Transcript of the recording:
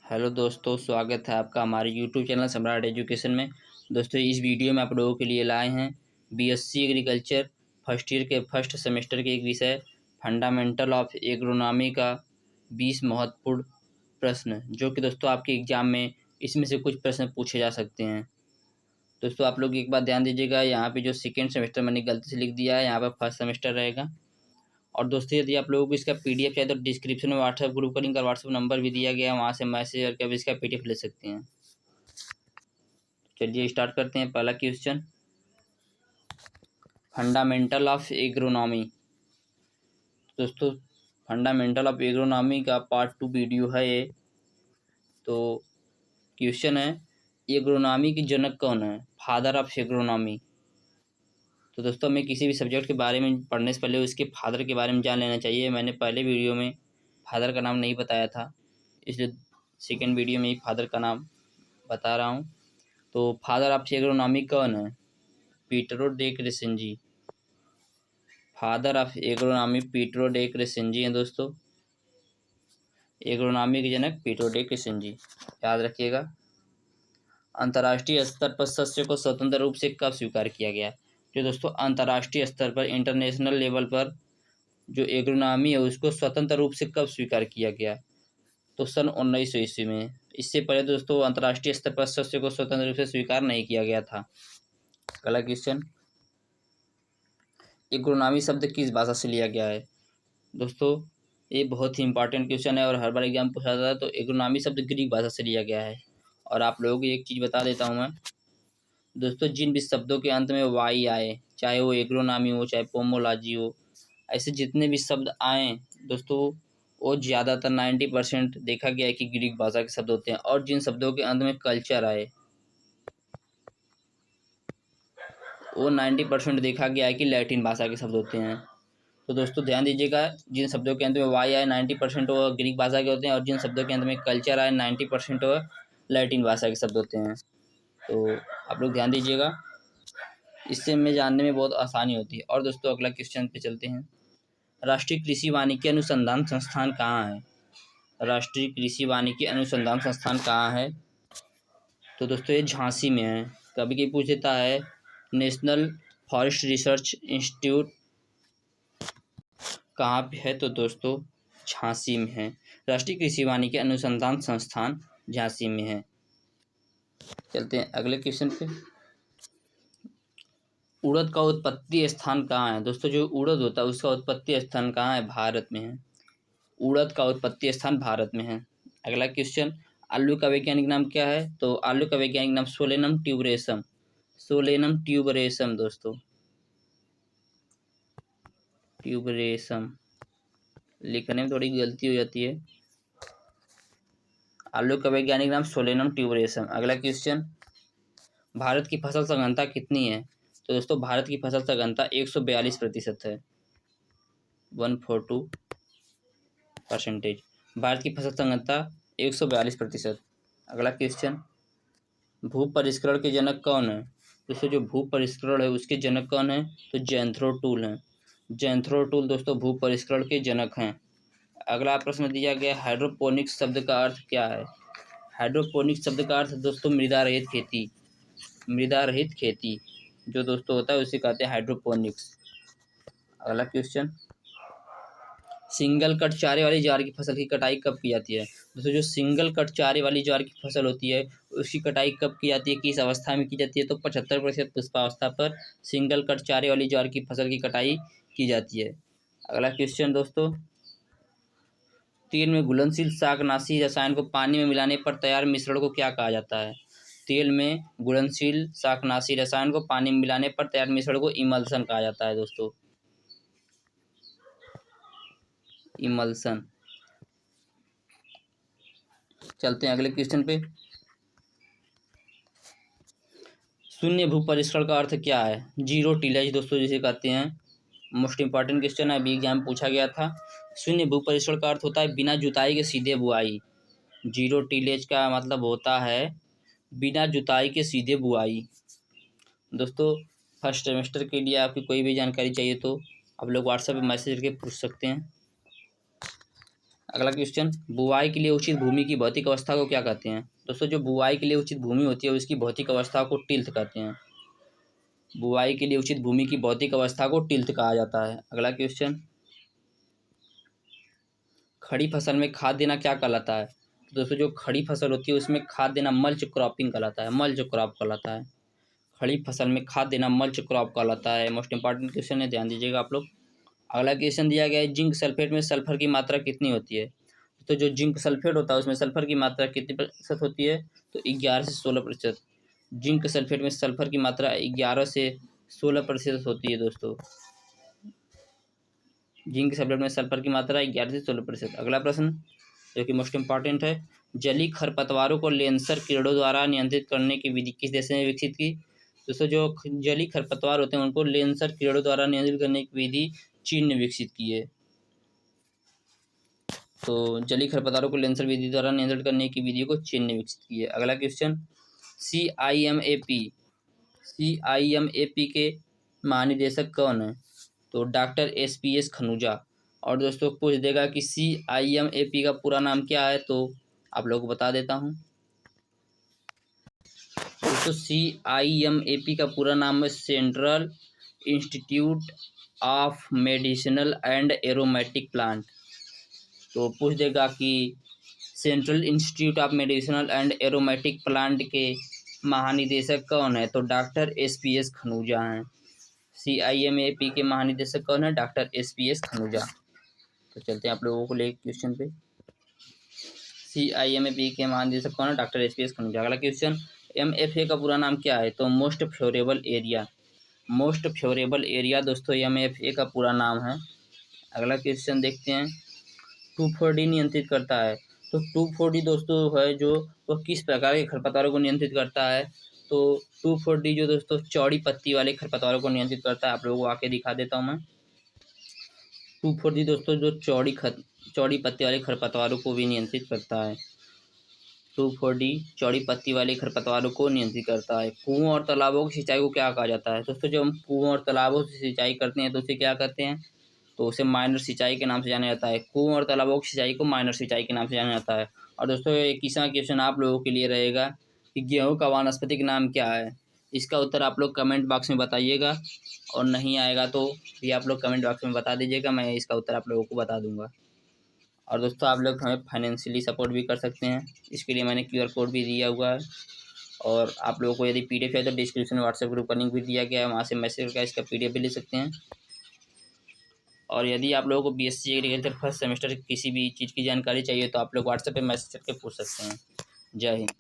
Hello दोस्तों, स्वागत है आपका हमारे यूट्यूब चैनल सम्राट एजुकेशन में। दोस्तों, इस वीडियो में आप लोगों के लिए लाए हैं बीएससी एग्रीकल्चर फर्स्ट ईयर के फर्स्ट सेमेस्टर के एक विषय फंडामेंटल ऑफ एग्रोनॉमी का 20 महत्वपूर्ण प्रश्न, जो कि दोस्तों आपके एग्जाम में इसमें से कुछ प्रश्न पूछे जा सकते हैं। दोस्तों, आप लोग एक बात ध्यान दीजिएगा, यहाँ पे जो सेकेंड सेमेस्टर मैंने गलती से लिख दिया है, यहाँ पर फर्स्ट सेमेस्टर रहेगा। और दोस्तों, यदि आप लोगों को इसका पीडीएफ चाहिए तो डिस्क्रिप्शन में व्हाट्सएप ग्रुप का लिंक और व्हाट्सएप नंबर भी दिया गया है, वहाँ से मैसेज करके आप इसका पीडीएफ ले सकते हैं। चलिए स्टार्ट करते हैं। पहला क्वेश्चन, फंडामेंटल ऑफ एग्रोनॉमी। दोस्तों, फंडामेंटल ऑफ एग्रोनॉमी का पार्ट 2 वीडियो है ये। तो क्वेश्चन है, एग्रोनॉमी के जनक कौन है? Father of agronomy. तो दोस्तों, हमें किसी भी सब्जेक्ट के बारे में पढ़ने से पहले उसके फादर के बारे में जान लेना चाहिए। मैंने पहले वीडियो में फादर का नाम नहीं बताया था, इसलिए सेकेंड वीडियो में ही फादर का नाम बता रहा हूँ। तो फादर ऑफ एग्रोनॉमी कौन है? Pietro de Crescenzi. Father of agronomy Pietro de Crescenzi हैं दोस्तों। एग्रोनॉमी के जनक पीटरो डे क्रेसेंजी, याद रखिएगा। अंतर्राष्ट्रीय स्तर पर सस्य को स्वतंत्र रूप से कब स्वीकार किया गया? जो दोस्तों अंतर्राष्ट्रीय स्तर पर, इंटरनेशनल लेवल पर जो एग्रोनॉमी है उसको स्वतंत्र रूप से कब स्वीकार किया गया? तो सन 1900 ईस्वी में। इससे पहले दोस्तों अंतर्राष्ट्रीय स्तर पर सस्य को स्वतंत्र रूप से स्वीकार नहीं किया गया था। अगला क्वेश्चन, एग्रोनॉमी शब्द किस भाषा से लिया गया है? दोस्तों, ये बहुत ही इंपॉर्टेंट क्वेश्चन है और हर बार एग्जाम पूछा जाता है। तो एग्रोनॉमी शब्द ग्रीक भाषा से लिया गया है। और आप लोगों को एक चीज़ बता देता हूँ मैं दोस्तों, जिन भी शब्दों के अंत में वाई आए, चाहे वो एग्रोनॉमी हो चाहे पोमोलॉजी हो, ऐसे जितने भी शब्द आए दोस्तों, वो ज़्यादातर 90% देखा गया है कि ग्रीक भाषा के शब्द होते हैं। और जिन शब्दों के अंत में कल्चर आए, वो 90% देखा गया है कि लैटिन भाषा के शब्द होते हैं। तो दोस्तों ध्यान दीजिएगा, जिन शब्दों के अंत में वाई आए 90% वो ग्रीक भाषा के होते हैं, और जिन शब्दों के अंत में कल्चर आए 90% वो लैटिन भाषा के शब्द होते हैं। तो आप लोग ध्यान दीजिएगा, इससे हमें जानने में बहुत आसानी होती है। और दोस्तों अगला क्वेश्चन पे चलते हैं। राष्ट्रीय कृषि वानिकी अनुसंधान संस्थान कहाँ है? राष्ट्रीय कृषि वानिकी अनुसंधान संस्थान कहाँ है? तो दोस्तों ये झांसी में है। कभी कभी पूछ देता है नेशनल फॉरेस्ट रिसर्च इंस्टीट्यूट कहाँ पे है? तो दोस्तों झांसी में है। राष्ट्रीय कृषि वानिकी अनुसंधान संस्थान झांसी में है। चलते हैं अगले क्वेश्चन पे। उड़द का उत्पत्ति स्थान कहाँ है? दोस्तों, जो उड़द होता है उसका उत्पत्ति स्थान कहाँ है? भारत में है। उड़द का उत्पत्ति स्थान भारत में है। अगला क्वेश्चन, आलू का वैज्ञानिक नाम क्या है? तो आलू का वैज्ञानिक नाम सोलेनम ट्यूबरेसम। सोलेनम ट्यूबरेसम दोस्तों, ट्यूबरेसम लिखने में थोड़ी गलती हो जाती है। आलू का वैज्ञानिक नाम सोलेनम ट्यूबरेसम। अगला क्वेश्चन, भारत की फसल सघनता कितनी है? तो दोस्तों भारत की फसल सघनता 142% है, 142%। भारत की फसल सघनता 142%। अगला क्वेश्चन, भू परिष्करण के जनक कौन है? दोस्तों जो भू परिष्करण है उसके जनक कौन है? तो जैंथ्रो टूल हैं। जैंथ्रो टूल दोस्तों भू परिष्करण के जनक हैं। अगला प्रश्न दिया गया, हाइड्रोपोनिक्स शब्द का अर्थ क्या है? हाइड्रोपोनिक्स शब्द का अर्थ दोस्तों मृदा रहित खेती। मृदा रहित खेती जो दोस्तों होता है उसे कहते हैं हाइड्रोपोनिक्स। अगला क्वेश्चन, सिंगल कट चारे वाली ज्वार की फसल की कटाई कब की जाती है? दोस्तों जो सिंगल कट चारे वाली ज्वार की फसल होती है उसकी कटाई कब की जाती है, किस अवस्था में की जाती है? तो 75% पुष्पावस्था पर सिंगल कट चारे वाली ज्वार की फसल की कटाई की जाती है। अगला क्वेश्चन दोस्तों, तेल में घुलनशील शाकनाशी रसायन को पानी में मिलाने पर तैयार मिश्रण को क्या कहा जाता है? तेल में घुलनशील शाकनाशी रसायन को पानी में मिलाने पर तैयार मिश्रण को इमल्सन कहा जाता है दोस्तों, इमल्सन। चलते हैं अगले क्वेश्चन पे। शून्य भू परिष्करण का अर्थ क्या है? जीरो टिलेज दोस्तों जिसे कहते हैं। मोस्ट इंपॉर्टेंट क्वेश्चन है, अभी एग्जाम पूछा गया था। शून्य भू परिष्करण का अर्थ होता है बिना जुताई के सीधे बुआई। जीरो टिलेज का मतलब होता है बिना जुताई के सीधे बुआई। दोस्तों फर्स्ट सेमेस्टर के लिए आपकी कोई भी जानकारी चाहिए तो आप लोग व्हाट्सएप पे मैसेज करके पूछ सकते हैं। अगला क्वेश्चन, बुआई के लिए उचित भूमि की भौतिक अवस्था को क्या कहते हैं? दोस्तों जो बुआई के लिए उचित भूमि होती है उसकी भौतिक अवस्था को टिल्थ कहते हैं। बुआई के लिए उचित भूमि की भौतिक अवस्था को टिल्थ कहा जाता है। अगला क्वेश्चन, खड़ी फसल में खाद देना क्या कहलाता है? तो दोस्तों जो खड़ी फसल होती है उसमें खाद देना मल्च क्रॉपिंग कहलाता है, मल्च क्रॉप कहलाता है। खड़ी फसल में खाद देना मल्च क्रॉप कहलाता है। मोस्ट इंपॉर्टेंट क्वेश्चन है, ध्यान दीजिएगा आप लोग। अगला क्वेश्चन दिया गया है, जिंक सल्फेट में सल्फर की मात्रा कितनी होती है? तो जो जिंक सल्फेट होता है उसमें सल्फर की मात्रा कितनी प्रतिशत होती है? तो 11 से 16%। जिंक सल्फेट में सल्फर की मात्रा 11 से 16% होती है दोस्तों। जिंक सल्फेट में सल्फर की मात्रा 11 से 16%। अगला प्रश्न जो कि मोस्ट इंपॉर्टेंट है, जलीय खरपतवारों को लेंसर कीड़ों द्वारा नियंत्रित करने की विधि किस देश ने विकसित की? दोस्तों जो जलीय खरपतवार होते हैं उनको लेंसर कीड़ों द्वारा नियंत्रित करने की विधि चीन ने विकसित की है। तो जलीय खरपतवारों को लेंसर विधि द्वारा नियंत्रित करने की विधि को चीन ने विकसित की है। अगला क्वेश्चन, CIMAP के महानिदेशक कौन है? तो डॉक्टर SPS खनूजा। और दोस्तों पूछ देगा कि CIMAP का पूरा नाम क्या है, तो आप लोगों को बता देता हूँ। दोस्तों CIMAP का पूरा नाम है central institute of medicinal and aromatic plant. तो पूछ देगा कि central institute of medicinal and aromatic plant के महानिदेशक कौन है? तो डॉक्टर SPS खनूजा हैं। CIMAP के महानिदेशक कौन है? Doctor SPS Khanuja. तो चलते हैं आप लोगों को ले क्वेश्चन पे। CIMAP के महानिदेशक कौन है? Doctor SPS Khanuja. अगला क्वेश्चन, MFA का पूरा नाम क्या है? तो most favourable area. Most favourable area दोस्तों MFA का पूरा नाम है। अगला क्वेश्चन देखते हैं, 2,4-D नियंत्रित करता है। तो 2,4-D दोस्तों है जो वह किस प्रकार के खरपतवारों को नियंत्रित करता है? तो 2,4-D जो दोस्तों चौड़ी पत्ती वाले खरपतवारों को नियंत्रित करता है। आप लोगों को आके दिखा देता हूँ मैं। 2,4-D दोस्तों जो चौड़ी पत्ती वाले खरपतवारों को भी नियंत्रित करता है। 2,4-D चौड़ी पत्ती वाले खरपतवारों को नियंत्रित करता है। कुओं और तालाबों की सिंचाई को क्या कहा जाता है? दोस्तों जब हम कुओं और तालाबों से सिंचाई करते हैं तो उसे क्या कहते हैं? तो उसे माइनर सिंचाई के नाम से जाना जाता है। कुओं और तालाबों की सिंचाई को माइनर सिंचाई के नाम से जाना जाता है। और दोस्तों एक तीसरा क्वेश्चन आप लोगों के लिए रहेगा कि गेहूं का वानस्पतिक नाम क्या है? इसका उत्तर आप लोग कमेंट बॉक्स में बताइएगा, और नहीं आएगा तो भी आप लोग कमेंट बॉक्स में बता दीजिएगा, मैं इसका उत्तर आप लोगों को बता दूंगा। और दोस्तों आप लोग हमें फाइनेंशियली सपोर्ट भी कर सकते हैं, इसके लिए मैंने QR कोड भी दिया हुआ है। और आप लोगों को यदि PDF है तो डिस्क्रिप्शन में व्हाट्सएप ग्रुप का लिंक भी दिया गया है, वहाँ से मैसेज करके इसका PDF भी ले सकते हैं। और यदि आप लोगों को BSc एग्रीकल्चर फर्स्ट सेमेस्टर किसी भी चीज़ की जानकारी चाहिए तो आप लोग व्हाट्सएप पे मैसेज करके पूछ सकते हैं। जय हिंद।